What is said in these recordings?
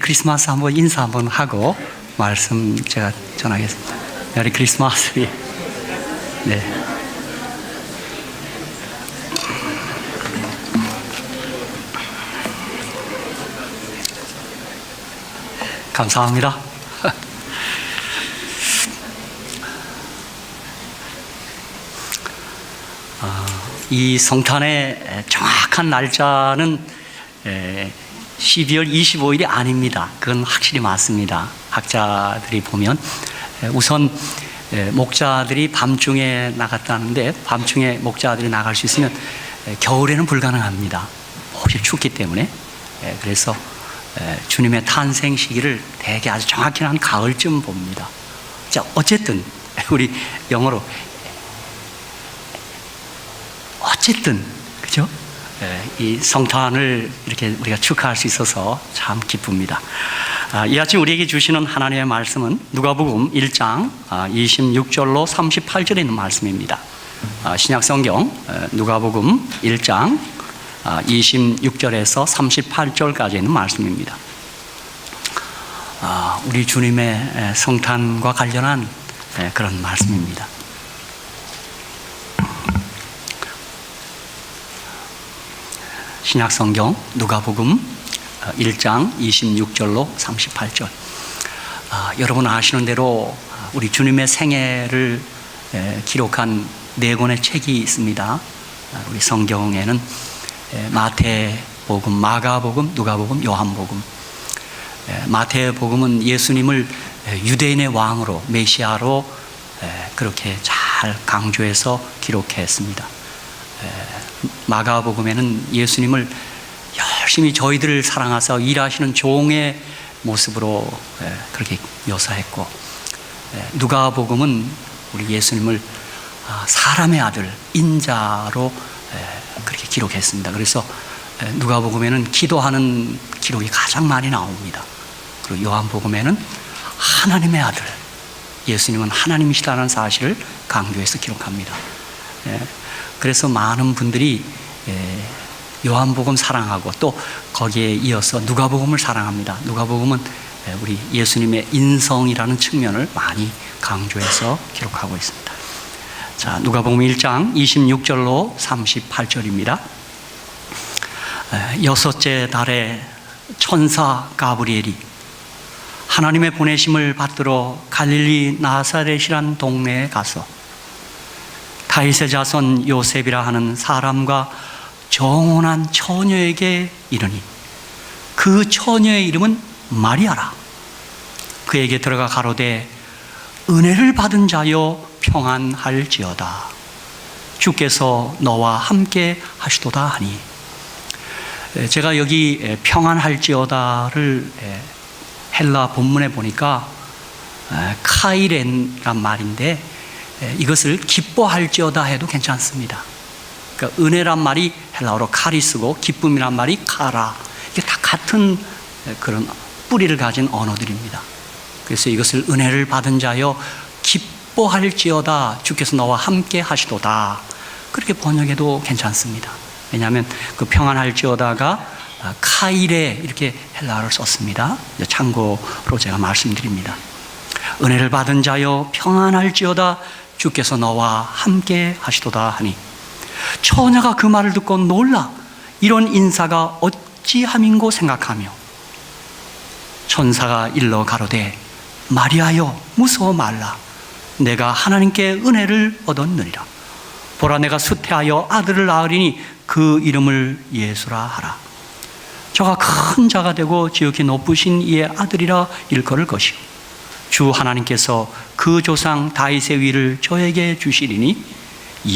크리스마스 한번 인사 한번 하고 말씀 제가 전하겠습니다. 메리 크리스마스. 네. 감사합니다. 이 성탄의 정확한 날짜는 12월 25일이 아닙니다. 그건 확실히 맞습니다. 학자들이 보면 우선 목자들이 밤중에 나갔다는데, 밤중에 목자들이 나갈 수 있으면 겨울에는 불가능합니다. 혹시 춥기 때문에. 그래서 주님의 탄생 시기를 대개 아주 정확히는 한 가을쯤 봅니다. 자, 어쨌든 우리 영어로 어쨌든 그죠? 이 성탄을 이렇게 우리가 축하할 수 있어서 참 기쁩니다. 이 아침 우리에게 주시는 하나님의 말씀은 누가복음 1장 26절로 38절에 있는 말씀입니다. 신약성경 누가복음 1장 26절에서 38절까지 있는 말씀입니다. 우리 주님의 성탄과 관련한 그런 말씀입니다. 신약성경 누가복음 1장 26절로 38절. 여러분 아시는 대로 우리 주님의 생애를 기록한 네 권의 책이 있습니다. 우리 성경에는 마태복음, 마가복음, 누가복음, 요한복음. 마태복음은 예수님을 유대인의 왕으로, 메시아로 그렇게 잘 강조해서 기록했습니다. 마가복음에는 예수님을 열심히 저희들을 사랑하사 일하시는 종의 모습으로 그렇게 묘사했고, 누가복음은 우리 예수님을 사람의 아들, 인자로 그렇게 기록했습니다. 그래서 누가복음에는 기도하는 기록이 가장 많이 나옵니다. 그리고 요한복음에는 하나님의 아들, 예수님은 하나님이시다는 사실을 강조해서 기록합니다. 그래서 많은 분들이 요한복음 사랑하고 또 거기에 이어서 누가복음을 사랑합니다. 누가복음은 우리 예수님의 인성이라는 측면을 많이 강조해서 기록하고 있습니다. 자, 누가복음 1장 26절로 38절입니다. 여섯째 달에 천사 가브리엘이 하나님의 보내심을 받들어 갈릴리 나사렛이란 동네에 가서 다윗의 자손 요셉이라 하는 사람과 정혼한 처녀에게 이르니 그 처녀의 이름은 마리아라. 그에게 들어가 가로되 은혜를 받은 자여 평안할지어다. 주께서 너와 함께 하시도다 하니. 제가 여기 평안할지어다를 헬라 본문에 보니까 카이렌란 말인데, 이것을 기뻐할지어다 해도 괜찮습니다. 그러니까 은혜란 말이 헬라어로 카리스고 기쁨이란 말이 카라. 이게 다 같은 그런 뿌리를 가진 언어들입니다. 그래서 이것을 은혜를 받은 자여 기뻐할지어다, 주께서 너와 함께 하시도다, 그렇게 번역해도 괜찮습니다. 왜냐하면 그 평안할지어다가 카이레 이렇게 헬라어를 썼습니다. 참고로 제가 말씀드립니다. 은혜를 받은 자여 평안할지어다, 주께서 너와 함께 하시도다 하니. 처녀가 그 말을 듣고 놀라 이런 인사가 어찌함인고 생각하며 천사가 일러 가로되 마리아여 무서워 말라. 내가 하나님께 은혜를 얻었느니라. 보라, 내가 수태하여 아들을 낳으리니 그 이름을 예수라 하라. 저가 큰 자가 되고 지극히 높으신 이의 아들이라 일컬을 것이요 주 하나님께서 그 조상 다윗의 위를 저에게 주시리니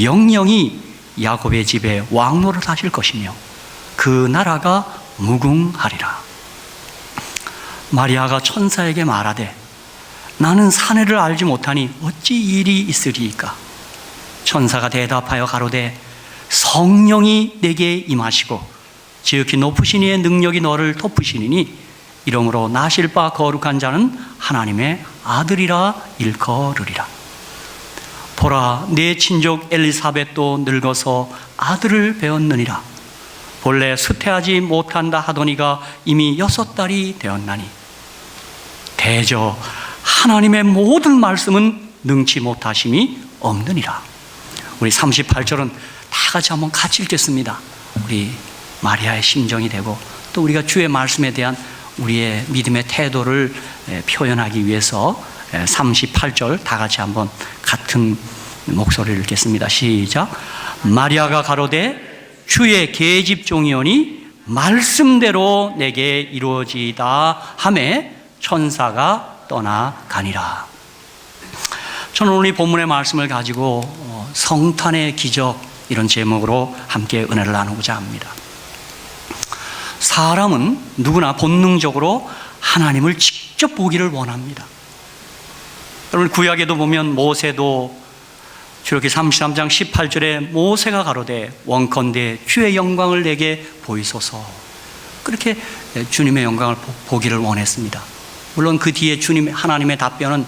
영영이 야곱의 집에 왕노를 하실 것이며 그 나라가 무궁하리라. 마리아가 천사에게 말하되 나는 사내를 알지 못하니 어찌 일이 있으리이까. 천사가 대답하여 가로되 성령이 내게 임하시고 지극히 높으신 이의 능력이 너를 덮으시니니 이러므로 나실 바 거룩한 자는 하나님의 아들이라 일컬으리라. 보라, 내 친족 엘리사벳도 늙어서 아들을 배었느니라. 본래 수태하지 못한다 하더니가 이미 6달이 되었나니 대저 하나님의 모든 말씀은 능치 못하심이 없느니라. 우리 38절은 다 같이 한번 같이 읽겠습니다. 우리 마리아의 심정이 되고 또 우리가 주의 말씀에 대한 우리의 믿음의 태도를 표현하기 위해서 38절 다 같이 한번 같은 목소리를 읽겠습니다. 시작. 마리아가 가로되 주의 계집종이오니 말씀대로 내게 이루어지이다 하매 천사가 떠나가니라. 저는 오늘 이 본문의 말씀을 가지고 성탄의 기적 이런 제목으로 함께 은혜를 나누고자 합니다. 사람은 누구나 본능적으로 하나님을 직접 보기를 원합니다. 여러분 구약에도 보면 모세도 출애굽기 33장 18절에 모세가 가로되 원컨대 주의 영광을 내게 보이소서, 그렇게 주님의 영광을 보기를 원했습니다. 물론 그 뒤에 주님 하나님의 답변은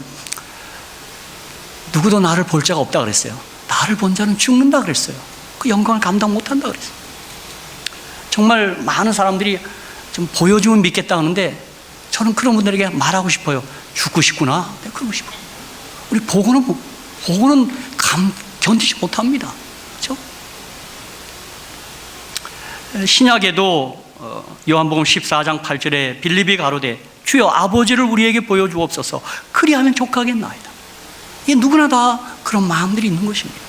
누구도 나를 볼 자가 없다 그랬어요. 나를 본 자는 죽는다 그랬어요. 그 영광을 감당 못한다 그랬어요. 정말 많은 사람들이 좀 보여주면 믿겠다 하는데 저는 그런 분들에게 말하고 싶어요. 죽고 싶구나. 네, 그러고 싶어요. 우리 보고는 견디지 못합니다. 그렇죠? 신약에도 요한복음 14장 8절에 빌립이 가로되 주여 아버지를 우리에게 보여주옵소서 그리하면 족하겠나이다. 이게 누구나 다 그런 마음들이 있는 것입니다.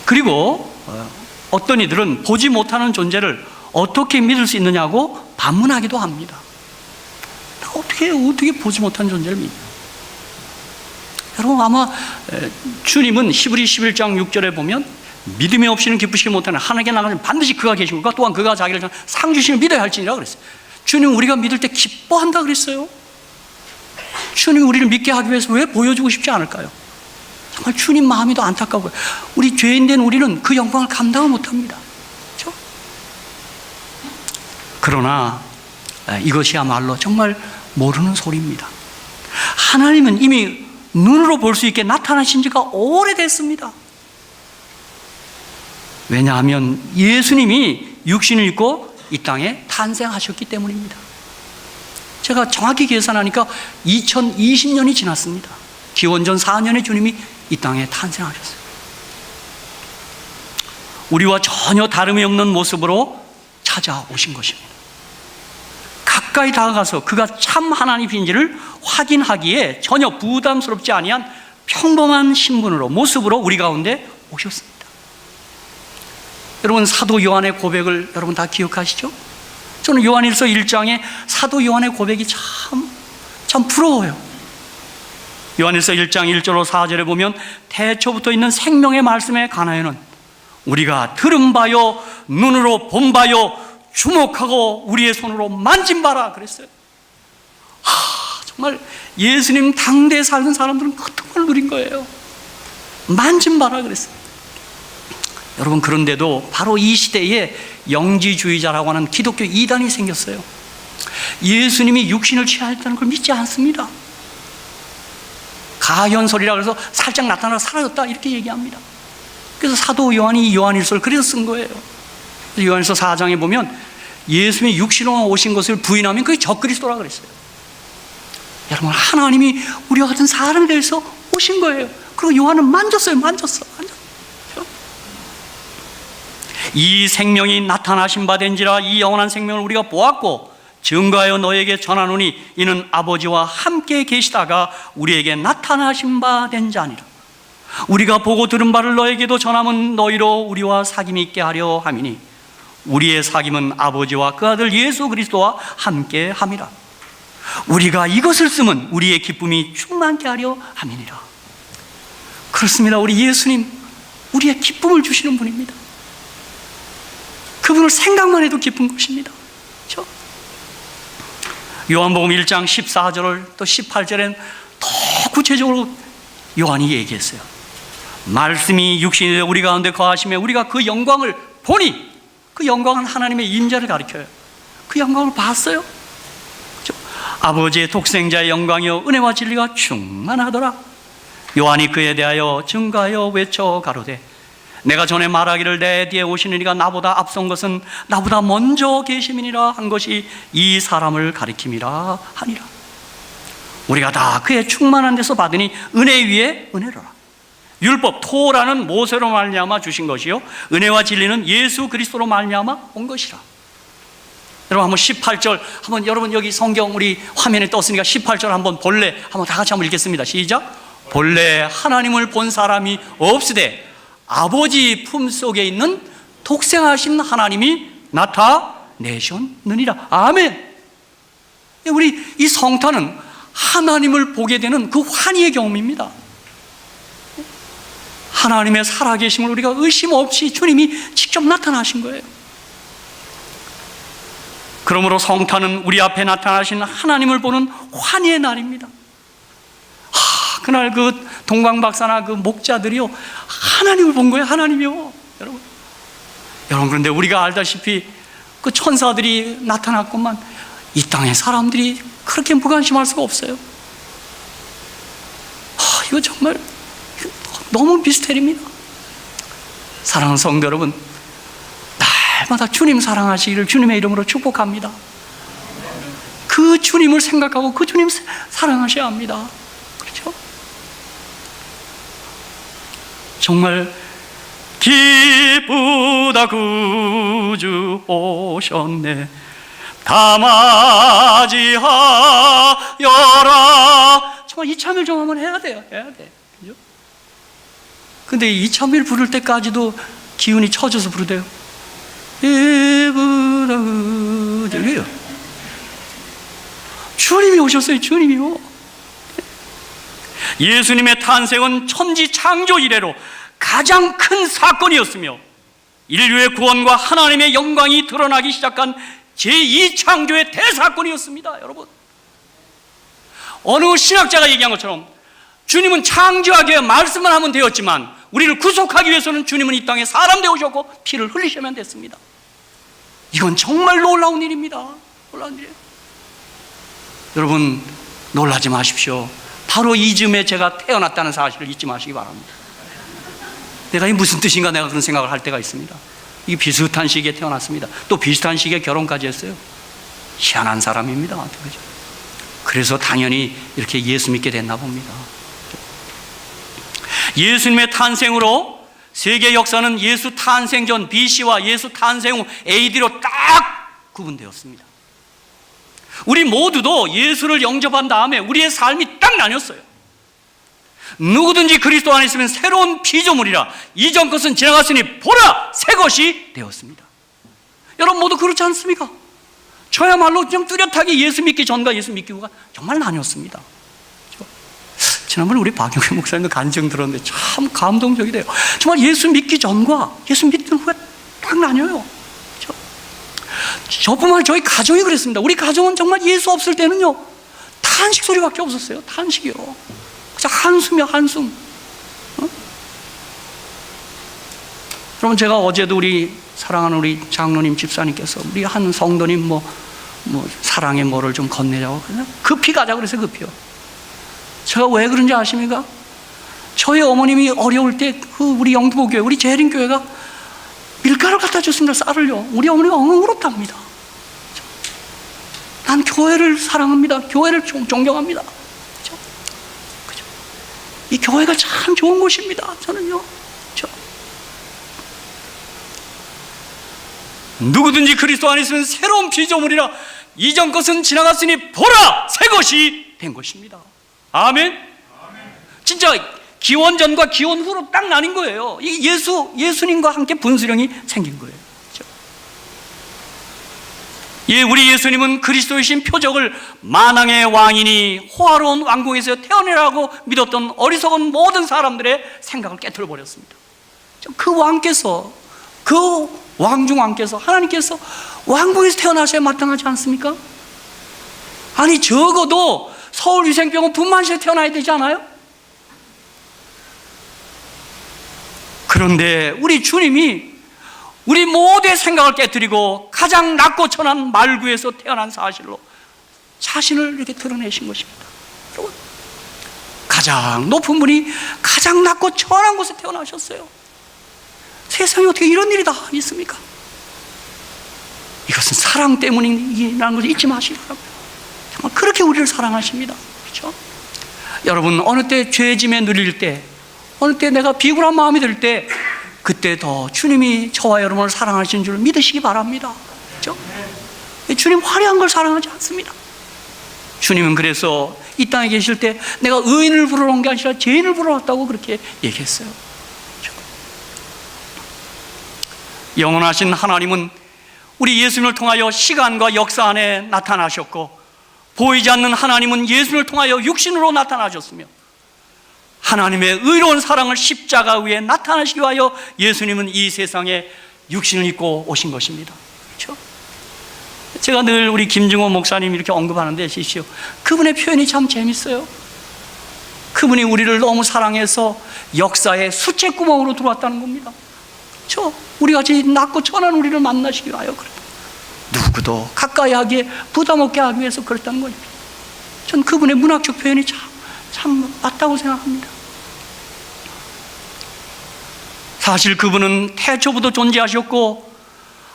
그리고 어떤 이들은 보지 못하는 존재를 어떻게 믿을 수 있느냐고 반문하기도 합니다. 어떻게 보지 못하는 존재를 믿냐. 여러분 아마 주님은 히브리 11장 6절에 보면 믿음이 없이는 기쁘시지 못하는 하나님께 나가면 반드시 그가 계신 것과 또한 그가 자기를 상 주시는 믿어야 할지니라 그랬어요. 주님 우리가 믿을 때 기뻐한다 그랬어요. 주님이 우리를 믿게 하기 위해서 왜 보여주고 싶지 않을까요? 정말 주님 마음이 더 안타까워요. 우리 죄인 된 우리는 그 영광을 감당을 못합니다. 그렇죠? 그러나 이것이야말로 정말 모르는 소리입니다. 하나님은 이미 눈으로 볼 수 있게 나타나신 지가 오래됐습니다. 왜냐하면 예수님이 육신을 입고 이 땅에 탄생하셨기 때문입니다. 제가 정확히 계산하니까 2020년이 지났습니다. 기원전 4년에 주님이 이 땅에 탄생하셨어요. 우리와 전혀 다름이 없는 모습으로 찾아오신 것입니다. 가까이 다가가서 그가 참 하나님인지를 확인하기에 전혀 부담스럽지 아니한 평범한 신분으로 모습으로 우리 가운데 오셨습니다. 여러분 사도 요한의 고백을 여러분 다 기억하시죠? 저는 요한일서 1장에 사도 요한의 고백이 참 부러워요. 요한일서 1장 1절로 4절에 보면 태초부터 있는 생명의 말씀에 관하여는 우리가 들은 바요 눈으로 본 바요 주목하고 우리의 손으로 만진 바라 그랬어요. 정말 예수님 당대에 살던 사람들은 어떤 걸 누린 거예요. 만진 바라 그랬어요. 여러분 그런데도 바로 이 시대에 영지주의자라고 하는 기독교 이단이 생겼어요. 예수님이 육신을 취하였다는 걸 믿지 않습니다. 가현설이라 그래서 살짝 나타나 사라졌다 이렇게 얘기합니다. 그래서 사도 요한이 요한일서를 그래서 쓴 거예요. 요한일서 4장에 보면 예수님이 육신으로 오신 것을 부인하면 그게 적그리스도라 그랬어요. 여러분 하나님이 우리와 같은 사람에 대해서 오신 거예요. 그리고 요한은 만졌어요. 이 생명이 나타나신 바 된지라 이 영원한 생명을 우리가 보았고 증거하여 너에게 전하노니 이는 아버지와 함께 계시다가 우리에게 나타나신 바 된 자니라. 우리가 보고 들은 바를 너에게도 전하면 너희로 우리와 사귐이 있게 하려 함이니 우리의 사귐은 아버지와 그 아들 예수 그리스도와 함께 함이라. 우리가 이것을 쓰면 우리의 기쁨이 충만케 하려 함이니라. 그렇습니다. 우리 예수님 우리의 기쁨을 주시는 분입니다. 그분을 생각만 해도 기쁜 것입니다. 그렇죠? 요한복음 1장 14절 또 18절엔 더 구체적으로 요한이 얘기했어요. 말씀이 육신이 되어 우리 가운데 거하시며 우리가 그 영광을 보니, 그 영광은 하나님의 임재를 가리켜요. 그 영광을 봤어요. 그렇죠? 아버지의 독생자의 영광이요 은혜와 진리가 충만하더라. 요한이 그에 대하여 증거하여 외쳐 가로되 내가 전에 말하기를 내 뒤에 오시는 이가 나보다 앞선 것은 나보다 먼저 계심이니라 한 것이 이 사람을 가리킴이라 하니라. 우리가 다 그의 충만한 데서 받으니 은혜 위에 은혜로라. 율법 토라는 모세로 말미암아 주신 것이요 은혜와 진리는 예수 그리스도로 말미암아 온 것이라. 여러분 한번 18절 한번 여러분 여기 성경 우리 화면에 떴으니까 18절 한번 본래 한번 다 같이 한번 읽겠습니다. 시작. 본래 하나님을 본 사람이 없으되 아버지 품속에 있는 독생하신 하나님이 나타내셨느니라. 아멘. 우리 이 성탄은 하나님을 보게 되는 그 환희의 경험입니다. 하나님의 살아계심을 우리가 의심 없이 주님이 직접 나타나신 거예요. 그러므로 성탄은 우리 앞에 나타나신 하나님을 보는 환희의 날입니다. 그날 그 동방박사나 그 목자들이요 하나님을 본 거예요. 하나님이요. 여러분 그런데 우리가 알다시피 그 천사들이 나타났건만 이 땅의 사람들이 그렇게 무관심할 수가 없어요. 이거 정말 너무 미스테리입니다. 사랑하는 성도 여러분, 날마다 주님 사랑하시기를 주님의 이름으로 축복합니다. 그 주님을 생각하고 그 주님 사랑하셔야 합니다. 그렇죠? 정말 기쁘다 구주 오셨네 다 맞이하여라. 정말 이참일 좀 한번 해야 돼요. 해야 돼. 그죠? 근데 이참일 부를 때까지도 기운이 처져서 부르대요. 기쁘다 구주. 주님이 오셨어요. 주님이요. 예수님의 탄생은 천지 창조 이래로 가장 큰 사건이었으며 인류의 구원과 하나님의 영광이 드러나기 시작한 제2창조의 대사건이었습니다. 여러분, 어느 신학자가 얘기한 것처럼 주님은 창조하기 위해 말씀만 하면 되었지만 우리를 구속하기 위해서는 주님은 이 땅에 사람 되오셨고 피를 흘리셔야만 됐습니다. 이건 정말 놀라운 일입니다. 놀라운 일이에요. 여러분 놀라지 마십시오. 바로 이즈음에 제가 태어났다는 사실을 잊지 마시기 바랍니다. 내가 이게 무슨 뜻인가 내가 그런 생각을 할 때가 있습니다. 이게 비슷한 시기에 태어났습니다. 또 비슷한 시기에 결혼까지 했어요. 희한한 사람입니다. 그죠? 그래서 당연히 이렇게 예수 믿게 됐나 봅니다. 예수님의 탄생으로 세계 역사는 예수 탄생 전 BC와 예수 탄생 후 AD로 딱 구분되었습니다. 우리 모두도 예수를 영접한 다음에 우리의 삶이 딱 나뉘었어요. 누구든지 그리스도 안에 있으면 새로운 피조물이라 이전 것은 지나갔으니 보라 새 것이 되었습니다. 여러분 모두 그렇지 않습니까? 저야말로 좀 뚜렷하게 예수 믿기 전과 예수 믿기 후가 정말 나뉘었습니다. 지난번에 우리 박영회 목사님도 간증 들었는데 참 감동적이래요. 정말 예수 믿기 전과 예수 믿기 후가 딱 나뉘어요. 저뿐만 아니라 저희 가정이 그랬습니다. 우리 가정은 정말 예수 없을 때는요 탄식 소리밖에 없었어요. 탄식이요. 그냥 한숨이요 한숨. 여러분 제가 어제도 우리 사랑하는 우리 장로님 집사님께서 우리 한 성도님 뭐 사랑의 뭐를 좀 건네자고 그냥 급히 가자 그래서 급히요. 제가 왜 그런지 아십니까? 저희 어머님이 어려울 때 그 우리 영등포교회 우리 재림교회가 밀가루 갖다 줬습니다. 쌀을요. 우리 어머니가 엉엉 울었답니다. 난 교회를 사랑합니다. 교회를 존경합니다. 그죠? 그죠? 이 교회가 참 좋은 곳입니다. 저는요. 그죠? 누구든지 그리스도 안에 있으면 새로운 피조물이라 이전 것은 지나갔으니 보라 새 것이 된 것입니다. 아멘. 진짜 기원 전과 기원 후로 딱 나뉜 거예요. 이 예수님과 함께 분수령이 생긴 거예요. 그렇죠? 예, 우리 예수님은 그리스도이신 표적을 만왕의 왕이니 호화로운 왕궁에서 태어나라고 믿었던 어리석은 모든 사람들의 생각을 깨트려 버렸습니다. 그 왕께서 그 왕중 왕께서 하나님께서 왕궁에서 태어나셔야 마땅하지 않습니까? 아니 적어도 서울위생병원 분만실에 태어나야 되지 않아요? 그런데 우리 주님이 우리 모두의 생각을 깨뜨리고 가장 낮고 천한 말구에서 태어난 사실로 자신을 이렇게 드러내신 것입니다. 여러분, 가장 높은 분이 가장 낮고 천한 곳에 태어나셨어요. 세상에 어떻게 이런 일이 다 있습니까? 이것은 사랑 때문이라는 것을 잊지 마시기 바랍니다. 정말 그렇게 우리를 사랑하십니다. 그렇죠? 여러분, 어느 때 죄짐에 누릴 때, 어느 때 내가 비굴한 마음이 들 때, 그때 더 주님이 저와 여러분을 사랑하시는 줄 믿으시기 바랍니다. 그렇죠? 주님 화려한 걸 사랑하지 않습니다. 주님은 그래서 이 땅에 계실 때 내가 의인을 부르러 온 게 아니라 죄인을 부르러 왔다고 그렇게 얘기했어요. 그렇죠? 영원하신 하나님은 우리 예수님을 통하여 시간과 역사 안에 나타나셨고, 보이지 않는 하나님은 예수님을 통하여 육신으로 나타나셨으며, 하나님의 의로운 사랑을 십자가 위에 나타나시기 위하여 예수님은 이 세상에 육신을 입고 오신 것입니다. 그렇죠? 제가 늘 우리 김중호 목사님 이렇게 언급하는데, 보십시오, 그분의 표현이 참 재밌어요. 그분이 우리를 너무 사랑해서 역사의 수채구멍으로 들어왔다는 겁니다. 그렇죠? 우리같이 낮고 천한 우리를 만나시기 위하여 그렇다. 누구도 가까이 하기에 부담 없게 하기 위해서 그랬다는 거죠. 전 그분의 문학적 표현이 참 맞다고 생각합니다. 사실 그분은 태초부터 존재하셨고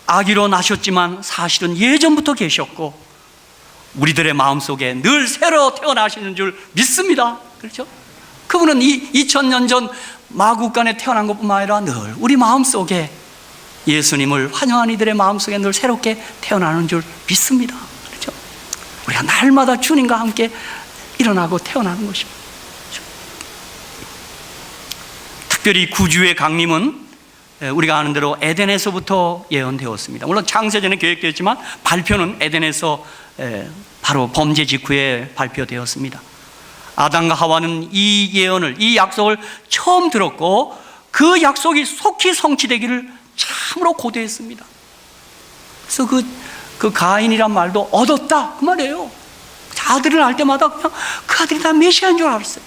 아기로 나셨지만 사실은 예전부터 계셨고 우리들의 마음속에 늘 새로 태어나시는 줄 믿습니다. 그렇죠? 그분은 2000년 전 마국간에 태어난 것뿐만 아니라 늘 우리 마음속에 예수님을 환영한 이들의 마음속에 늘 새롭게 태어나는 줄 믿습니다. 그렇죠? 우리가 날마다 주님과 함께 일어나고 태어나는 것입니다. 그렇죠? 특별히 구주의 강림은 우리가 아는 대로 에덴에서부터 예언되었습니다. 물론 창세전에 계획되었지만 발표는 에덴에서 바로 범죄 직후에 발표되었습니다. 아담과 하와는 이 예언을, 이 약속을 처음 들었고 그 약속이 속히 성취되기를 참으로 고대했습니다. 그래서 그 가인이란 말도 얻었다 그 말이에요. 아들을 낳을 때마다 그냥 그 아들이 다 메시아인 줄 알았어요.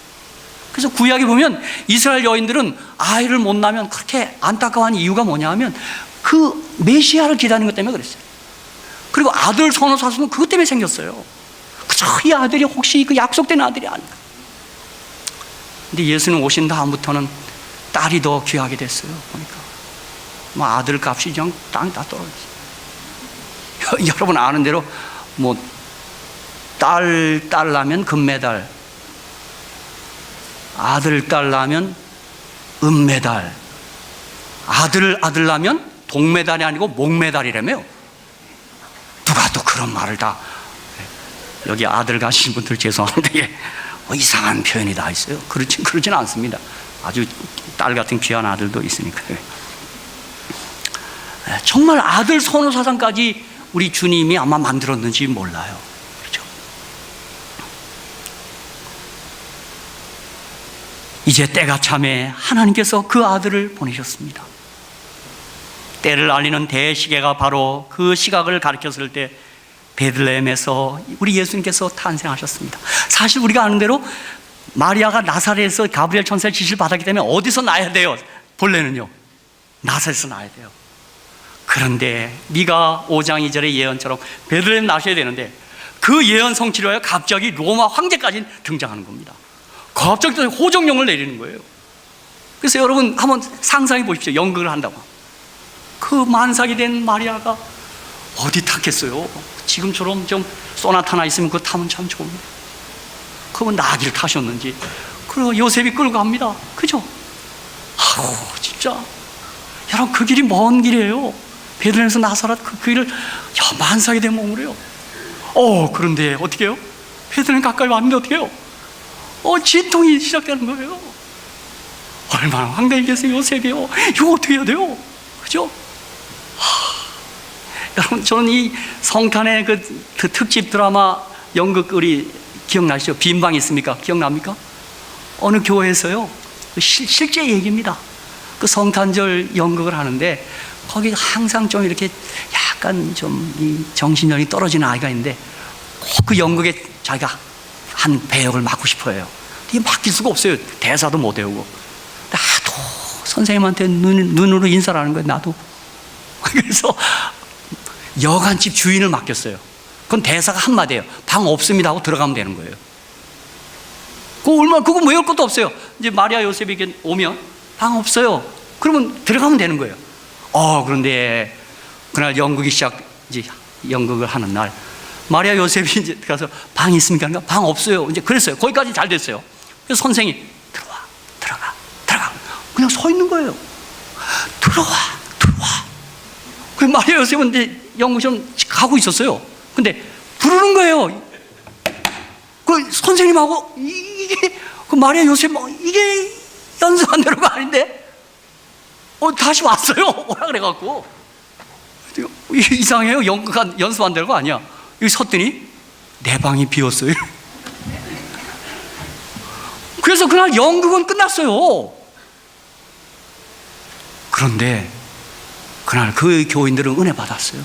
그래서 구약에 보면 이스라엘 여인들은 아이를 못 낳으면 그렇게 안타까워하는 이유가 뭐냐 하면 그 메시아를 기다리는 것 때문에 그랬어요. 그리고 아들 선호 사수는 그것 때문에 생겼어요. 그저 이 아들이 혹시 그 약속된 아들이 아닌가. 근데 예수님 오신 다음부터는 딸이 더 귀하게 됐어요. 보니까 뭐 아들 값이 그냥 땅이 다 떨어졌어요. 여러분 아는 대로 뭐 딸 낳으면 금메달, 아들 딸 낳으면 은메달, 아들 낳으면 동메달이 아니고 목메달이라며요. 누가 또 그런 말을 다. 여기 아들 가신 분들 죄송한데 이상한 표현이 다 있어요. 그렇진 않습니다. 아주 딸 같은 귀한 아들도 있으니까요. 정말 아들 선호 사상까지 우리 주님이 아마 만들었는지 몰라요. 그렇죠? 이제 때가 참에 하나님께서 그 아들을 보내셨습니다. 때를 알리는 대시계가 바로 그 시각을 가리켰을 때 베들레헴에서 우리 예수님께서 탄생하셨습니다. 사실 우리가 아는 대로 마리아가 나사렛에서 가브리엘 천사의 지시를 받았기 때문에 어디서 낳아야 돼요? 본래는요 나사렛에서 낳아야 돼요. 그런데 미가 5장 2절의 예언처럼 베들레헴 나셔야 되는데 그 예언 성취를 위하여 갑자기 로마 황제까지 등장하는 겁니다. 갑자기 호정령을 내리는 거예요. 그래서 여러분 한번 상상해 보십시오. 연극을 한다고 그 만삭이 된 마리아가 어디 탔겠어요? 지금처럼 좀 소나타나 있으면 그거 타면 참 좋은데 그건 나귀를 타셨는지 그리고 요셉이 끌고 갑니다. 그죠? 아우 진짜 여러분 그 길이 먼 길이에요. 베들레헴에서 나사렛 그 길을 만삭이 된 몸으로 해요. 그런데 어떻게 해요? 베들레헴 가까이 왔는데 어떻게 해요? 진통이 시작되는 거예요. 얼마나 황당했겠어요. 요셉이요. 이거 어떻게 해야 돼요? 그죠? 여러분 저는 이 성탄의 그 특집 드라마 연극 우리 기억나시죠? 빈방 있습니까? 기억납니까? 어느 교회에서요 실제 얘기입니다. 그 성탄절 연극을 하는데 거기 항상 좀 이렇게 약간 좀 이 정신력이 떨어지는 아이가 있는데 꼭 그 연극에 자기가 한 배역을 맡고 싶어요. 이게 맡길 수가 없어요. 대사도 못 외우고 나도 선생님한테 눈으로 인사를 하는 거예요. 나도. 그래서 여관집 주인을 맡겼어요. 그건 대사가 한마디예요. 방 없습니다 하고 들어가면 되는 거예요. 그거 외울 것도 없어요. 이제 마리아 요셉에게 오면 방 없어요. 그러면 들어가면 되는 거예요. 그런데 그날 이제 연극을 하는 날 마리아 요셉이 이제 가서 방이 있습니까? 그러니까 방 없어요. 이제 그랬어요. 거기까지 잘 됐어요. 그래서 선생이 들어가. 그냥 서 있는 거예요. 들어와. 그 마리아 요셉은 이제 연극처럼 가고 있었어요. 근데 부르는 거예요. 그 선생님하고 이게 그 마리아 요셉 이게 연습한 대로가 아닌데 다시 왔어요. 오라 그래갖고 이상해요. 연습한 대로가 아니야. 여기 섰더니 내 방이 비었어요. 그래서 그날 연극은 끝났어요. 그런데 그날 그 교인들은 은혜 받았어요.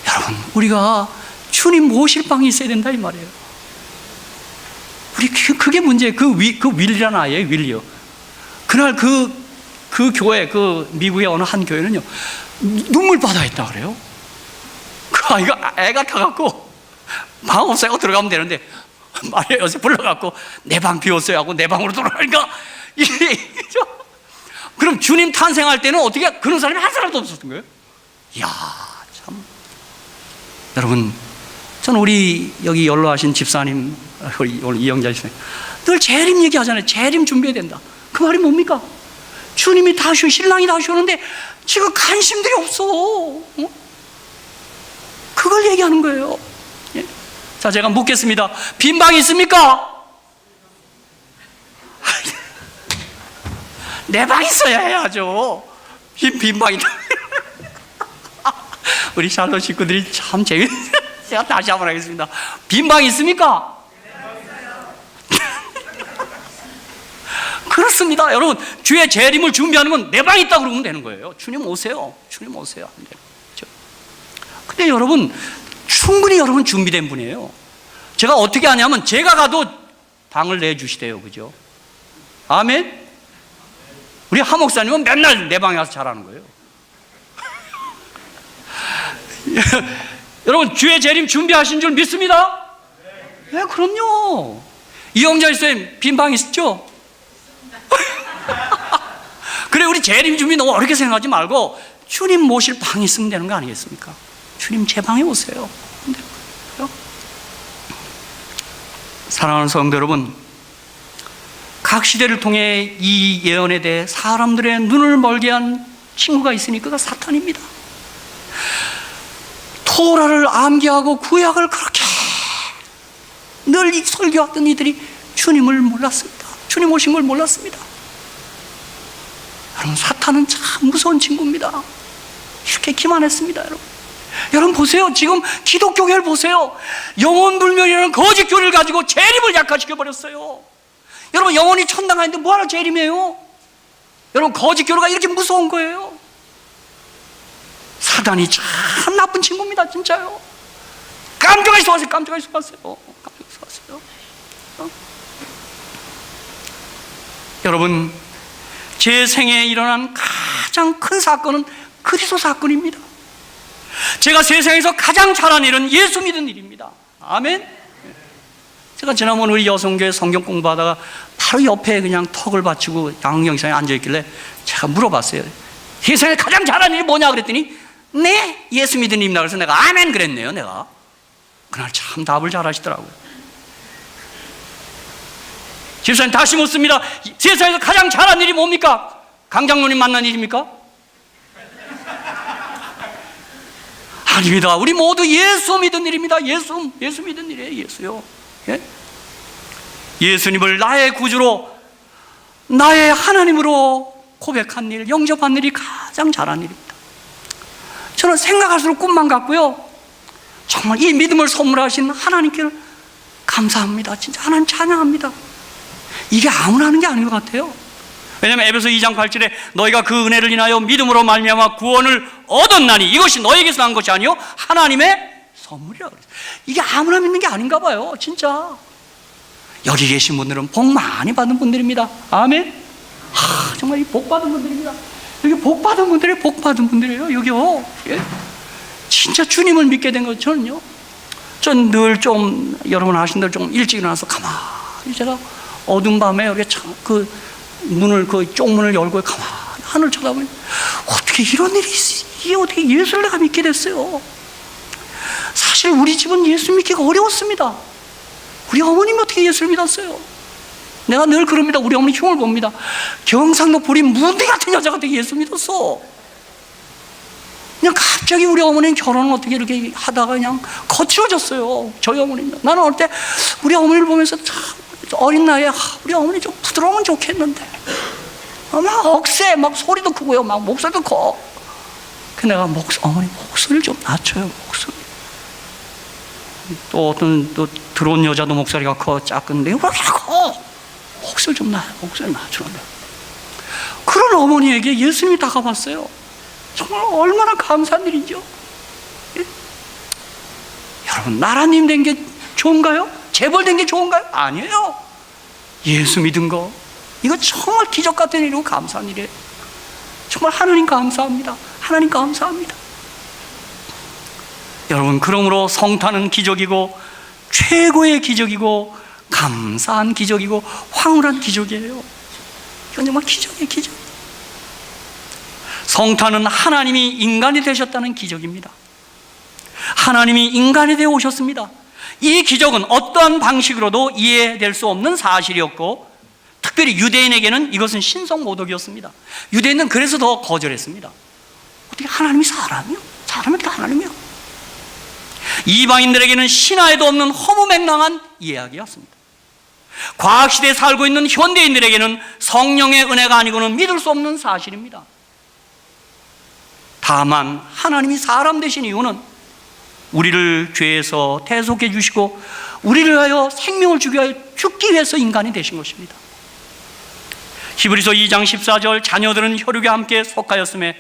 여러분, 우리가 주님 모실 방이 있어야 된다 이 말이에요. 우리 그게 문제예요. 그 윌리라는 아이예요. 윌리요. 그날 그 교회, 그 미국의 어느 한 교회는요 눈물바다 했다 그래요. 그 아이가 애 같아갖고 방 없어요. 들어가면 되는데 마리아 요셉 불러갖고 내 방 비웠어요 하고 내 방으로 돌아가니까 그럼 주님 탄생할 때는 어떻게 그런 사람이 한 사람도 없었던 거예요? 이야, 참. 여러분, 저는 우리 여기 연로하신 집사님, 오늘 이영자 집사님 늘 재림 얘기하잖아요. 재림 준비해야 된다. 그 말이 뭡니까? 주님이 다 쉬어, 신랑이 다 쉬었는데 지금 관심들이 없어. 그걸 얘기하는 거예요. 예? 자, 제가 묻겠습니다. 빈 방이 있습니까? 내 방 있어야 해야죠. 빈 방이다. 우리 샬롯 식구들이 참 재밌어요. 제가 다시 한번 하겠습니다. 빈 방이 있습니까? 그렇습니다. 여러분, 주의 재림을 준비하는 건 내 방에 있다고 그러면 되는 거예요. 주님 오세요. 주님 오세요. 근데 여러분, 충분히 여러분 준비된 분이에요. 제가 어떻게 하냐면 제가 가도 방을 내주시대요. 그죠? 아멘? 우리 하 목사님은 맨날 내 방에 가서 잘하는 거예요. 여러분, 주의 재림 준비하신 줄 믿습니다? 네, 그럼요. 이영자 집사님 빈 방 있죠? 그래, 우리 재림 준비 너무 어렵게 생각하지 말고 주님 모실 방이 있으면 되는 거 아니겠습니까? 주님 제 방에 오세요. 사랑하는 성도 여러분, 각 시대를 통해 이 예언에 대해 사람들의 눈을 멀게 한 친구가 있으니 그가 사탄입니다. 토라를 암기하고 구약을 그렇게 늘 설교하던 이들이 주님을 몰랐습니다. 주님 오신 걸 몰랐습니다. 여러분, 사탄은 참 무서운 친구입니다. 이렇게 기만했습니다. 여러분 보세요. 지금 기독교계를 보세요. 영혼불멸이라는 거짓 교리를 가지고 재림을 약화시켜 버렸어요. 여러분, 영혼이 천당 가는데 뭐하러 재림이에요? 여러분, 거짓 교리가 이렇게 무서운 거예요. 사단이 참 나쁜 친구입니다. 진짜요. 깜짝하게 속았어요. 여러분, 제 생애에 일어난 가장 큰 사건은 그리스도 사건입니다. 제가 세상에서 가장 잘한 일은 예수 믿은 일입니다. 아멘. 제가 지난번 우리 여성교회 성경 공부하다가 바로 옆에 그냥 턱을 받치고 양경상에 앉아있길래 제가 물어봤어요. 세상에 가장 잘한 일이 뭐냐 그랬더니 네, 예수 믿은 일입니다. 그래서 내가 아멘 그랬네요. 내가 그날 참 답을 잘 하시더라고요. 집사님 다시 묻습니다. 세상에서 가장 잘한 일이 뭡니까? 강장로님 만난 일입니까? 아닙니다. 우리 모두 예수 믿은 일입니다. 예수 믿은 일이에요. 예수요. 예? 예수님을 나의 구주로, 나의 하나님으로 고백한 일, 영접한 일이 가장 잘한 일입니다. 저는 생각할수록 꿈만 같고요. 정말 이 믿음을 선물하신 하나님께 감사합니다. 진짜 하나님 찬양합니다. 이게 아무나 하는 게 아닌 것 같아요. 왜냐하면 에베소 2장 8절에 너희가 그 은혜를 인하여 믿음으로 말미암아 구원을 얻었나니 이것이 너에게서 난 것이 아니요 하나님의 선물이라 그랬어요. 이게 아무나 믿는 게 아닌가 봐요. 진짜 여기 계신 분들은 복 많이 받은 분들입니다. 아멘. 정말 이 복 받은 분들입니다. 여기 복 받은 분들이 복 받은 분들이에요. 여기요. 예? 진짜 주님을 믿게 된 것. 저는요, 전 늘 좀 여러분 아신 대로 좀 일찍 일어나서 가만히 제가 어두운 밤에 여기 그 문을, 그 쪽문을 열고 가만히 하늘 쳐다보니 어떻게 이런 일이 이게 어떻게 예수를 내가 믿게 됐어요. 사실 우리 집은 예수 믿기가 어려웠습니다. 우리 어머님이 어떻게 예수를 믿었어요? 내가 늘 그럽니다. 우리 어머니 흉을 봅니다. 경상도 보리 문대 같은 여자가 어떻게 예수 믿었어? 그냥 갑자기 우리 어머니는 결혼을 어떻게 이렇게 하다가 그냥 거칠어졌어요. 저희 어머니는. 나는 어릴 때 우리 어머니를 보면서 참 어린 나이에 우리 어머니 좀 부드러우면 좋겠는데 막 억세, 막 소리도 크고요, 막 목소리도 커. 그 내가 어머니 목소리를 좀 낮춰요. 목소리. 또 어떤 또 들어온 여자도 목소리가 커, 작은데 왜 이렇게 커? 목소리 좀 목소리 낮추는데. 그런 어머니에게 예수님이 다가왔어요. 정말 얼마나 감사한 일이죠. 예? 여러분, 나라님 된 게 좋은가요? 재벌 된 게 좋은가요? 아니에요. 예수 믿은 거, 이거 정말 기적 같은 일이고 감사한 일이에요. 정말 하나님 감사합니다. 하나님 감사합니다. 여러분, 그러므로 성탄은 기적이고 최고의 기적이고 감사한 기적이고 황홀한 기적이에요. 이건 정말 기적이에요, 기적. 성탄은 하나님이 인간이 되셨다는 기적입니다. 하나님이 인간이 되어 오셨습니다. 이 기적은 어떠한 방식으로도 이해될 수 없는 사실이었고, 특별히 유대인에게는 이것은 신성모독이었습니다. 유대인은 그래서 더 거절했습니다. 어떻게 하나님이 사람이요? 사람이 어떻게 하나님이요? 이방인들에게는 신화에도 없는 허무맹랑한 이야기였습니다. 과학시대에 살고 있는 현대인들에게는 성령의 은혜가 아니고는 믿을 수 없는 사실입니다. 다만 하나님이 사람 되신 이유는 우리를 죄에서 대속해 주시고 우리를 위하여 생명을 주기 위하여 죽기 위해서 인간이 되신 것입니다. 히브리서 2장 14절, 자녀들은 혈육에 함께 속하였음에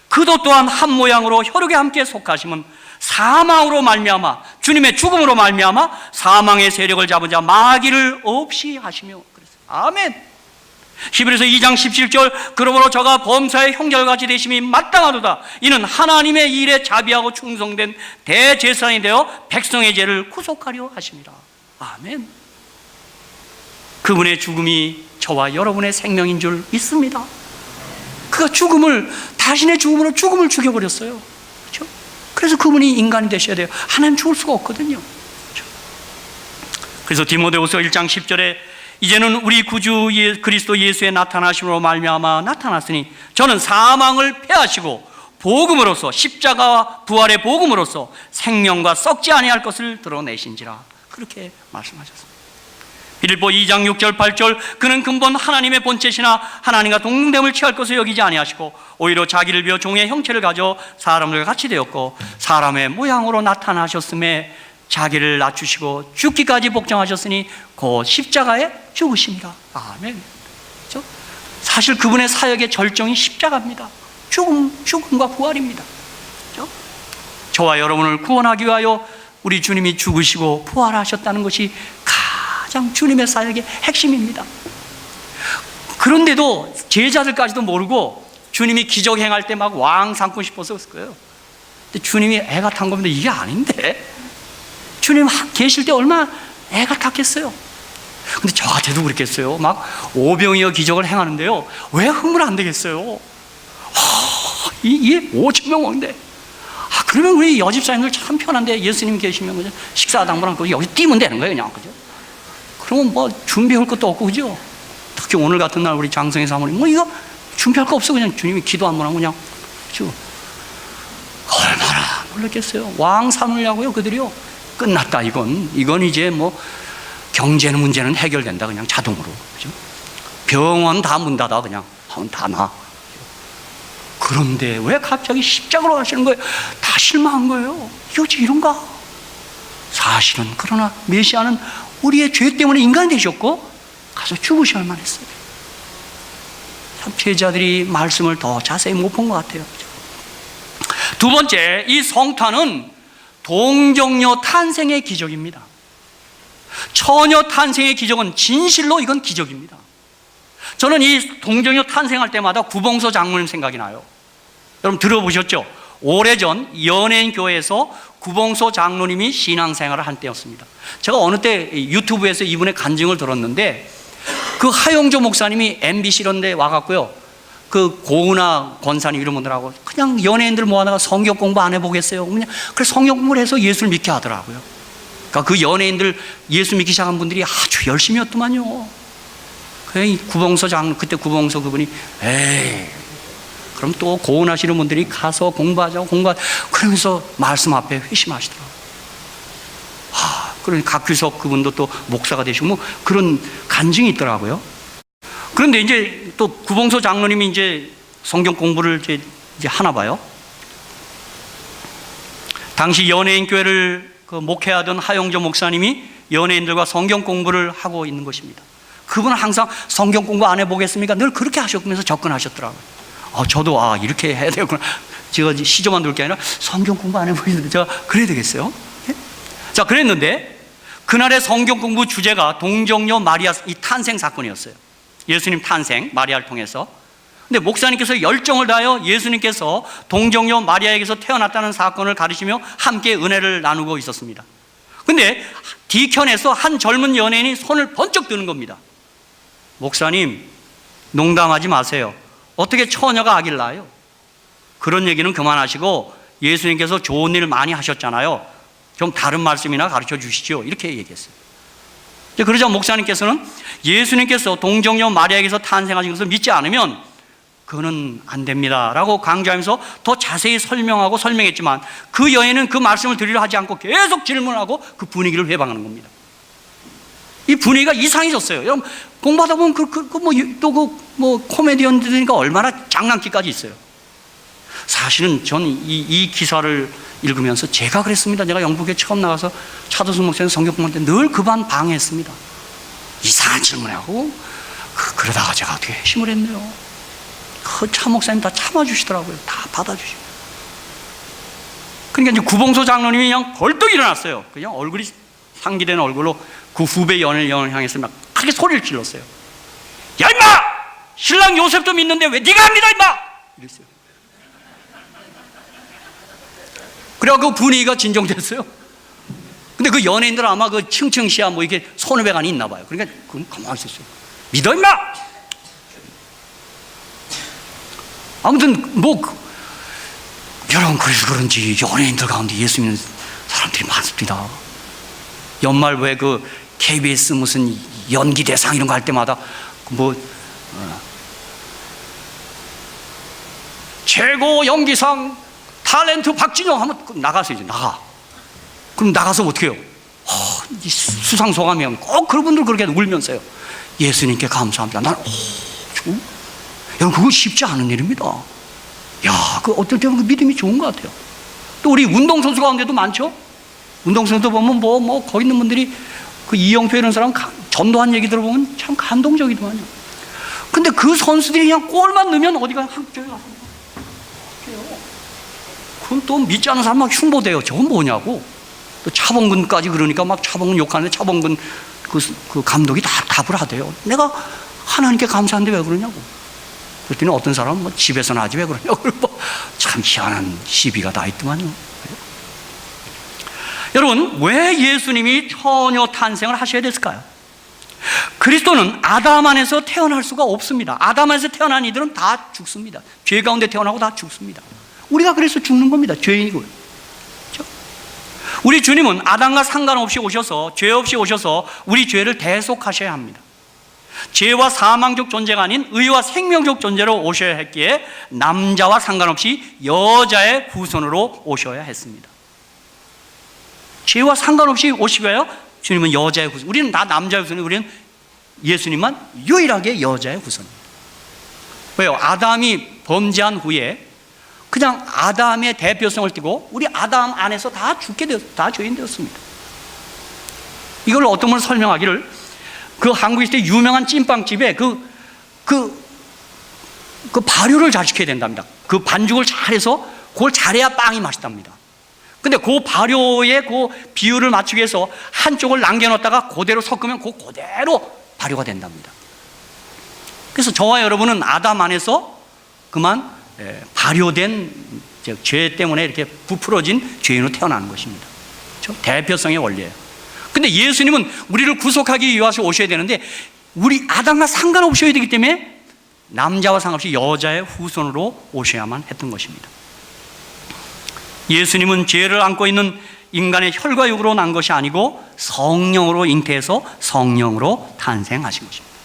그도 또한 한 모양으로 혈육에 함께 속하심은 사망으로 말미암아, 주님의 죽음으로 말미암아 사망의 세력을 잡은 자 마귀를 없이 하시며. 아멘. 히브리서 2장 17절, 그러므로 저가 범사의 형제같이 되심이 마땅하도다. 이는 하나님의 일에 자비하고 충성된 대제사장이 되어 백성의 죄를 구속하려 하심이라. 아멘. 그분의 죽음이 저와 여러분의 생명인 줄 믿습니다. 그가 자신의 죽음으로 죽음을 죽여버렸어요. 그렇죠? 그래서 그분이 인간이 되셔야 돼요. 하나님 죽을 수가 없거든요. 그렇죠? 그래서 디모데후서 1장 10절에 이제는 우리 구주 그리스도 예수의 나타나심으로 말미암아 나타났으니 저는 사망을 패하시고 복음으로써, 십자가와 부활의 복음으로써 생명과 썩지 아니할 것을 드러내신지라. 그렇게 말씀하셨습니다. 빌립보 2장 6절 8절, 그는 근본 하나님의 본체시나 하나님과 동등됨을 취할 것을 여기지 아니하시고 오히려 자기를 비어 종의 형체를 가져 사람들과 같이 되었고 사람의 모양으로 나타나셨음에 자기를 낮추시고 죽기까지 복종하셨으니 곧 십자가에 죽으십니다. 아멘. 그렇죠? 사실 그분의 사역의 절정이 십자가입니다. 죽음과 부활입니다. 그렇죠? 저와 여러분을 구원하기 위하여 우리 주님이 죽으시고 부활하셨다는 것이 가장 주님의 사역의 핵심입니다. 그런데도 제자들까지도 모르고 주님이 기적 행할 때 막 왕 삼고 싶어서 그랬을 거예요. 근데 주님이 애가 탄 겁니다. 이게 아닌데 주님 계실 때 얼마나 애가 탔겠어요. 근데 저 같아도 그랬겠어요. 막 오병이어 기적을 행하는데요, 왜 흥분 안 되겠어요? 이게 5,000명 왕대. 그러면 우리 여집사님들 참 편한데 예수님 계시면 그죠? 식사 당번한 거 여기 뛰면 되는 거예요, 그냥. 그죠? 그러면 뭐 준비할 것도 없고, 그죠? 특히 오늘 같은 날 우리 장성희 사모님 뭐 이거 준비할 거 없어. 그냥 주님이 기도 한 번 하고 그냥. 그죠? 얼마나 놀랐겠어요. 왕 삼으려고요, 그들이요. 끝났다. 이건 이제 뭐 경제 문제는 해결된다. 그냥 자동으로. 그죠? 병원 다 문 닫아. 그냥 하면 다 나. 그런데 왜 갑자기 십자가로 가시는 거예요? 다 실망한 거예요. 이게 어찌 이런가? 사실은 그러나 메시아는 우리의 죄 때문에 인간이 되셨고 가서 죽으셔야만 했어요. 참 제자들이 말씀을 더 자세히 못 본 것 같아요. 두 번째, 이 성탄은 동정녀 탄생의 기적입니다. 처녀 탄생의 기적은 진실로 이건 기적입니다. 저는 이 동정녀 탄생할 때마다 구봉서 장로님 생각이 나요. 여러분 들어보셨죠? 오래전 연예인 교회에서 구봉서 장로님이 신앙생활을 한 때였습니다. 제가 어느 때 유튜브에서 이분의 간증을 들었는데 그 하용조 목사님이 MBC 이런 데 와갖고요, 그 고은아 권사님 이런 분들하고 그냥 연예인들 모아다가 성경 공부 안 해보겠어요? 그냥 그래서 성경 공부를 해서 예수를 믿게 하더라고요. 그러니까 그 연예인들 예수 믿기 시작한 분들이 아주 열심히 였더만요. 구봉서 그때 구봉서 그분이 에이 그럼 또 고은하시는 분들이 가서 공부하자고 그러면서 말씀 앞에 회심하시더라고요. 그러니 각규석 그분도 또 목사가 되시고 뭐 그런 간증이 있더라고요. 그런데 이제 또 구봉서 장로님이 이제 성경 공부를 이제 하나 봐요. 당시 연예인 교회를 목회하던 하용조 목사님이 연예인들과 성경 공부를 하고 있는 것입니다. 그분은 항상 성경 공부 안 해보겠습니까? 늘 그렇게 하셨면서 접근하셨더라고요. 저도 이렇게 해야 되겠구나. 제가 시조만 들을 게 아니라 성경 공부 안 해보겠는데 제가 그래야 되겠어요? 예? 자, 그랬는데 그날의 성경 공부 주제가 동정녀 마리아 이 탄생 사건이었어요. 예수님 탄생, 마리아를 통해서. 근데 목사님께서 열정을 다하여 예수님께서 동정녀 마리아에게서 태어났다는 사건을 가르치며 함께 은혜를 나누고 있었습니다. 근데 뒤편에서 한 젊은 연예인이 손을 번쩍 드는 겁니다. 목사님, 농담하지 마세요. 어떻게 처녀가 아기를 낳아요? 그런 얘기는 그만하시고 예수님께서 좋은 일 많이 하셨잖아요. 좀 다른 말씀이나 가르쳐 주시죠. 이렇게 얘기했어요. 그러자 목사님께서는 예수님께서 동정녀 마리아에게서 탄생하신 것을 믿지 않으면 그거는 안 됩니다 라고 강조하면서 더 자세히 설명했지만 그 여인은 그 말씀을 들으려 하지 않고 계속 질문하고 그 분위기를 회방하는 겁니다. 이 분위기가 이상해졌어요. 여러분 공부하다 보면 코미디언들이니까 얼마나 장난기까지 있어요. 사실은 저는 이 기사를 읽으면서 제가 그랬습니다. 제가 영국에 처음 나가서 차도순 목사님 성경 공부할 때 늘 그 반 방해했습니다. 이상한 질문하고 그러다가 제가 어떻게 회심을 했네요. 그 차 목사님 다 참아주시더라고요. 다 받아주시고. 그러니까 이제 구봉서 장로님이 그냥 벌떡 일어났어요. 그냥 얼굴이 상기된 얼굴로 그 후배 연예인을 향해서 막 크게 소리를 질렀어요. 야 임마! 신랑 요셉도 믿는데 왜 네가 합니다 임마! 이랬어요. 그래갖고 그 분위기가 진정됐어요. 근데 그 연예인들은 아마 그 층층시야 뭐 이게 선후배간이 있나 봐요. 그러니까 그럼 가만히 있었어요. 믿어 임마! 아무튼 여러분 그래서 그런지 연예인들 가운데 예수 믿는 사람들이 많습니다. 연말 왜 그 KBS 무슨 연기 대상 이런 거 할 때마다 최고 연기상 탤런트 박진영 하면 나가서 이제 나가. 그럼 나가서 어떻게 해요? 수상 소감이면 꼭 그런 분들 그렇게 울면서요. 예수님께 감사합니다. 여러분 그거 쉽지 않은 일입니다. 그 어떨 때는 그 믿음이 좋은 것 같아요. 또 우리 운동선수 가운데도 많죠. 운동선수 보면 거기 있는 분들이 그 이영표 이런 사람 전도한 얘기 들어보면 참 감동적이더만요. 근데 그 선수들이 그냥 골만 넣으면 어디가 학교에 가서 그건 또 믿지 않는 사람 막 흉보돼요. 저건 뭐냐고. 또 차범근까지 그러니까 막 차범근 욕하는데 차범근 그 감독이 다 답을 하대요. 내가 하나님께 감사한데 왜 그러냐고. 그랬더니 어떤 사람은 집에서는 하지 왜 그러냐고. 참 희한한 시비가 다 있더만요. 여러분, 왜 예수님이 처녀 탄생을 하셔야 됐을까요? 그리스도는 아담 안에서 태어날 수가 없습니다. 아담 안에서 태어난 이들은 다 죽습니다. 죄 가운데 태어나고 다 죽습니다. 우리가 그래서 죽는 겁니다. 죄인이고요. 그렇죠? 우리 주님은 아담과 상관없이 오셔서 죄 없이 오셔서 우리 죄를 대속하셔야 합니다. 죄와 사망적 존재가 아닌 의와 생명적 존재로 오셔야 했기에 남자와 상관없이 여자의 후손으로 오셔야 했습니다. 죄와 상관없이 오시고요. 주님은 여자의 후손. 우리는 다 남자의 후손이 우리는 예수님만 유일하게 여자의 후손입니다. 왜요? 아담이 범죄한 후에 그냥 아담의 대표성을 띠고 우리 아담 안에서 다 죽게 되었습니다. 다 죄인 되었습니다. 이걸 어떤 분은 설명하기를 그 한국에 있을 때 유명한 찐빵집에 그 발효를 잘 시켜야 된답니다. 그 반죽을 잘해서 그걸 잘해야 빵이 맛있답니다. 근데 그 발효의 그 비율을 맞추기 위해서 한쪽을 남겨놓다가 그대로 섞으면 그대로 발효가 된답니다. 그래서 저와 여러분은 아담 안에서 그만 발효된 죄 때문에 이렇게 부풀어진 죄인으로 태어나는 것입니다. 그렇죠? 대표성의 원리예요. 근데 예수님은 우리를 구속하기 위해서 오셔야 되는데 우리 아담과 상관없이 오셔야 되기 때문에 남자와 상관없이 여자의 후손으로 오셔야만 했던 것입니다. 예수님은 죄를 안고 있는 인간의 혈과 육으로 난 것이 아니고 성령으로 잉태해서 성령으로 탄생하신 것입니다.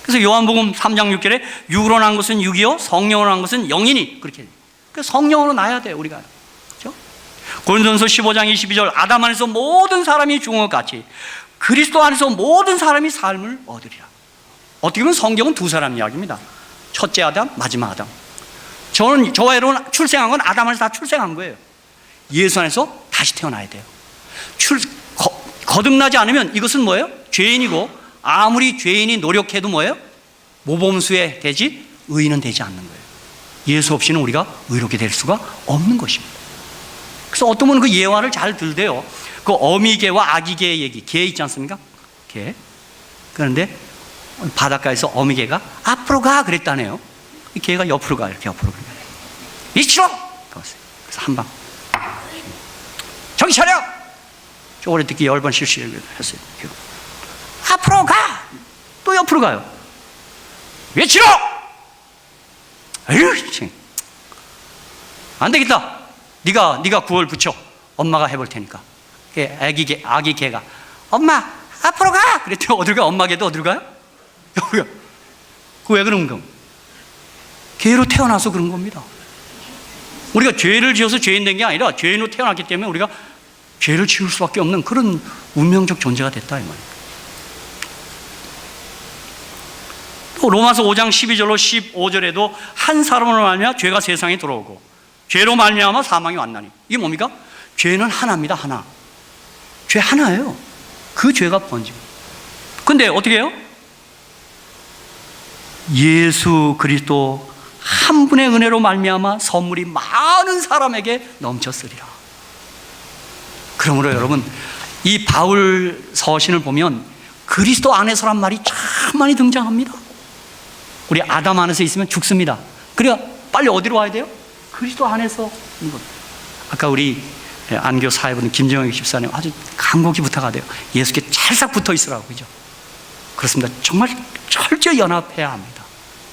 그래서 요한복음 3장 6절에 육으로 난 것은 육이요 성령으로 난 것은 영이니, 그렇게 그래서 성령으로 나야 돼요, 우리가. 그렇죠? 고린도전서 15장 22절, 아담 안에서 모든 사람이 죽은 것 같이 그리스도 안에서 모든 사람이 삶을 얻으리라. 어떻게 보면 성경은 두 사람 이야기입니다. 첫째 아담, 마지막 아담. 저와 여러분 출생한 건 아담 안에서 다 출생한 거예요. 예수 안에서 다시 태어나야 돼요. 거듭나지 않으면 이것은 뭐예요? 죄인이고, 아무리 죄인이 노력해도 뭐예요? 모범수에 되지 의인은 되지 않는 거예요. 예수 없이는 우리가 의롭게 될 수가 없는 것입니다. 그래서 어떤 분은 그 예화를 잘 들대요. 그 어미개와 아기개의 얘기, 개 있지 않습니까? 개. 그런데 바닷가에서 어미개가 앞으로 가 그랬다네요. 개가 옆으로 가, 이렇게 옆으로 가. 이치로! 그래서 한 방. 정신 차려! 쪼그려 듣기 10번 실시했어요. 앞으로 가! 또 옆으로 가요. 외치로! 에휴, 안 되겠다. 네가 구월 붙여. 엄마가 해볼 테니까. 아기 개가 엄마 앞으로 가! 그랬더니 어딜 가? 엄마 개도 어딜 가요? 여기가. 그 왜 그런 거? 개로 태어나서 그런 겁니다. 우리가 죄를 지어서 죄인 된 게 아니라 죄인으로 태어났기 때문에 우리가 죄를 지을 수밖에 없는 그런 운명적 존재가 됐다 이 말이에요. 또 로마서 5장 12절로 15절에도 한 사람으로 말미암아 죄가 세상에 들어오고 죄로 말미암아 사망이 왔나니, 이게 뭡니까? 죄는 하나입니다. 하나. 죄 하나예요. 그 죄가 번지고. 근데 어떻게 해요? 예수 그리스도 한 분의 은혜로 말미암아 선물이 많은 사람에게 넘쳤으리라. 그러므로 여러분, 이 바울 서신을 보면 그리스도 안에서란 말이 참 많이 등장합니다. 우리 아담 안에서 있으면 죽습니다. 그러니까 빨리 어디로 와야 돼요? 그리스도 안에서. 아까 우리 안교 사회분 김정혁 집사님 아주 간곡히 부탁하대요. 예수께 찰싹 붙어 있으라고. 그죠? 그렇습니다. 정말 철저히 연합해야 합니다.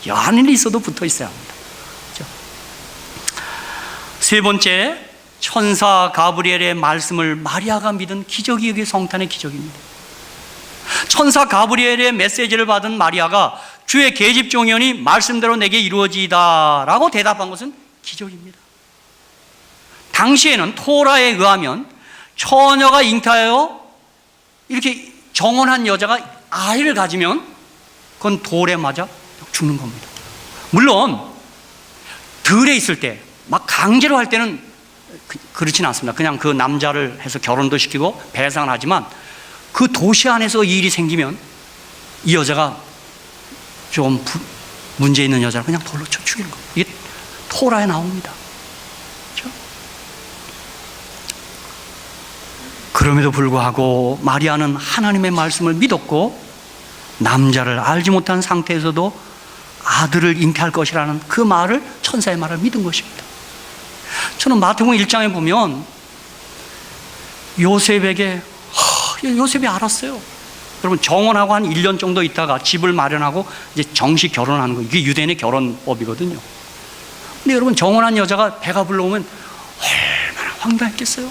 연인이 있어도 붙어 있어야 합니다. 그죠? 세 번째, 천사 가브리엘의 말씀을 마리아가 믿은 기적이 여기 성탄의 기적입니다. 천사 가브리엘의 메시지를 받은 마리아가 주의 계집종이오니 말씀대로 내게 이루어지이다 라고 대답한 것은 기적입니다. 당시에는 토라에 의하면 처녀가 잉태하여 이렇게 정혼한 여자가 아이를 가지면 그건 돌에 맞아 죽는 겁니다. 물론 들에 있을 때 막 강제로 할 때는 그렇지는 않습니다. 그냥 그 남자를 해서 결혼도 시키고 배상을 하지만 그 도시 안에서 이 일이 생기면 이 여자가 좀 문제 있는 여자를 그냥 돌로 쳐 죽이는 겁니다. 이게 토라에 나옵니다. 그렇죠? 그럼에도 불구하고 마리아는 하나님의 말씀을 믿었고 남자를 알지 못한 상태에서도 아들을 잉태할 것이라는 그 말을, 천사의 말을 믿은 것입니다. 저는 마태복음 1장에 보면 요셉에게 요셉이 알았어요. 여러분, 정혼하고 한 1년 정도 있다가 집을 마련하고 이제 정식 결혼하는 거, 이게 유대인의 결혼법이거든요. 근데 여러분, 정혼한 여자가 배가 불러오면 얼마나 황당했겠어요.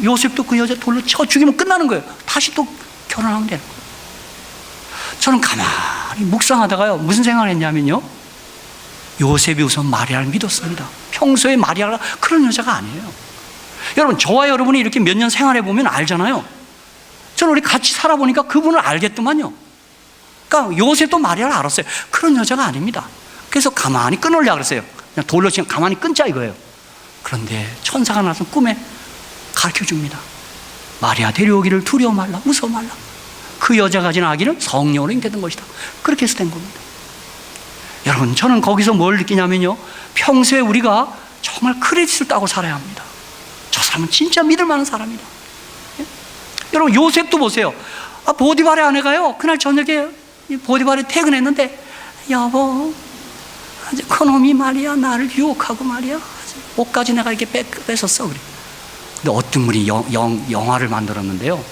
요셉도 그 여자 돌로 쳐 죽이면 끝나는 거예요. 다시 또 결혼하면 되는 거예요. 저는 가만히 묵상하다가요, 무슨 생각을 했냐면요, 요셉이 우선 마리아를 믿었습니다. 평소에 마리아가 그런 여자가 아니에요. 여러분, 저와 여러분이 이렇게 몇 년 생활해 보면 알잖아요. 저는 우리 같이 살아보니까 그분을 알겠더만요. 그러니까 요셉도 마리아를 알았어요. 그런 여자가 아닙니다. 그래서 가만히 끊으려고 그랬어요. 그냥 돌로 치면 가만히 끊자 이거예요. 그런데 천사가 나서 꿈에 가르쳐 줍니다. 마리아 데려오기를 두려워 말라, 무서워 말라. 그 여자가 가진 아기는 성령으로 잉태된 것이다. 그렇게 해서 된 겁니다. 여러분, 저는 거기서 뭘 느끼냐면요, 평소에 우리가 정말 크레딧을 따고 살아야 합니다. 저 사람은 진짜 믿을 만한 사람이다. 예? 여러분, 요셉도 보세요. 보디발의 아내가요, 그날 저녁에 보디발이 퇴근했는데, 여보, 아주 그놈이 말이야 나를 유혹하고 말이야 옷까지 내가 이렇게 뺏었어. 그래. 근데 어떤 분이 영화를 만들었는데요,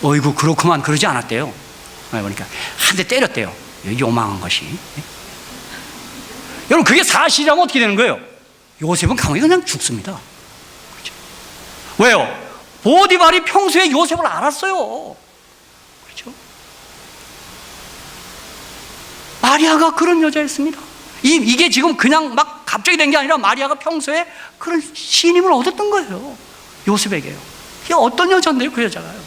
어이구 그렇구만 그러지 않았대요. 보니까 한 대 때렸대요. 요망한 것이. 여러분, 그게 사실이라면 어떻게 되는 거예요? 요셉은 감옥에 그냥 죽습니다. 그렇죠? 왜요? 보디발이 평소에 요셉을 알았어요. 그렇죠? 마리아가 그런 여자였습니다. 이게 지금 그냥 막 갑자기 된 게 아니라 마리아가 평소에 그런 신임을 얻었던 거예요. 요셉에게요. 이게 어떤 여자인데요, 그 여자가요.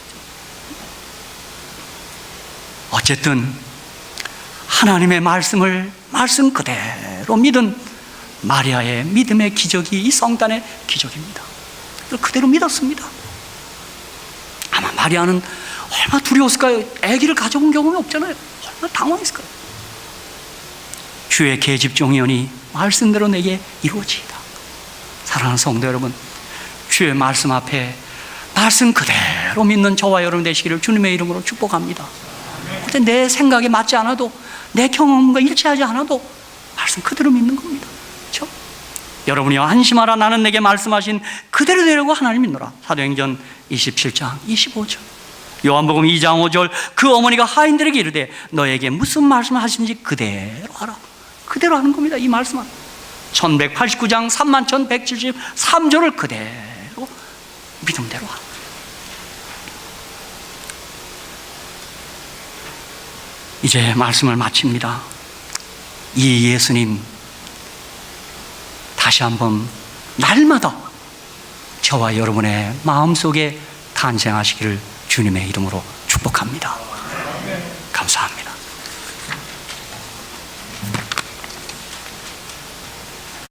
어쨌든 하나님의 말씀을 말씀 그대로 믿은 마리아의 믿음의 기적이 이 성단의 기적입니다. 그대로 믿었습니다. 아마 마리아는 얼마나 두려웠을까요? 아기를 가져온 경험이 없잖아요. 얼마나 당황했을까요? 주의 계집종이오니 말씀대로 내게 이루어지이다. 사랑하는 성도 여러분, 주의 말씀 앞에 말씀 그대로 믿는 저와 여러분 되시기를 주님의 이름으로 축복합니다. 내 생각에 맞지 않아도, 내 경험과 일치하지 않아도 말씀 그대로 믿는 겁니다. 그렇죠? 여러분이여 안심하라, 나는 내게 말씀하신 그대로 되려고 하나님 믿노라. 사도행전 27장 25절. 요한복음 2장 5절. 그 어머니가 하인들에게 이르되 너에게 무슨 말씀을 하신지 그대로 하라. 그대로 하는 겁니다. 이 말씀은 1189장 31,173절을 그대로 믿음대로 하라. 이제 말씀을 마칩니다. 이 예수님 다시 한번 날마다 저와 여러분의 마음속에 탄생하시기를 주님의 이름으로 축복합니다. 감사합니다.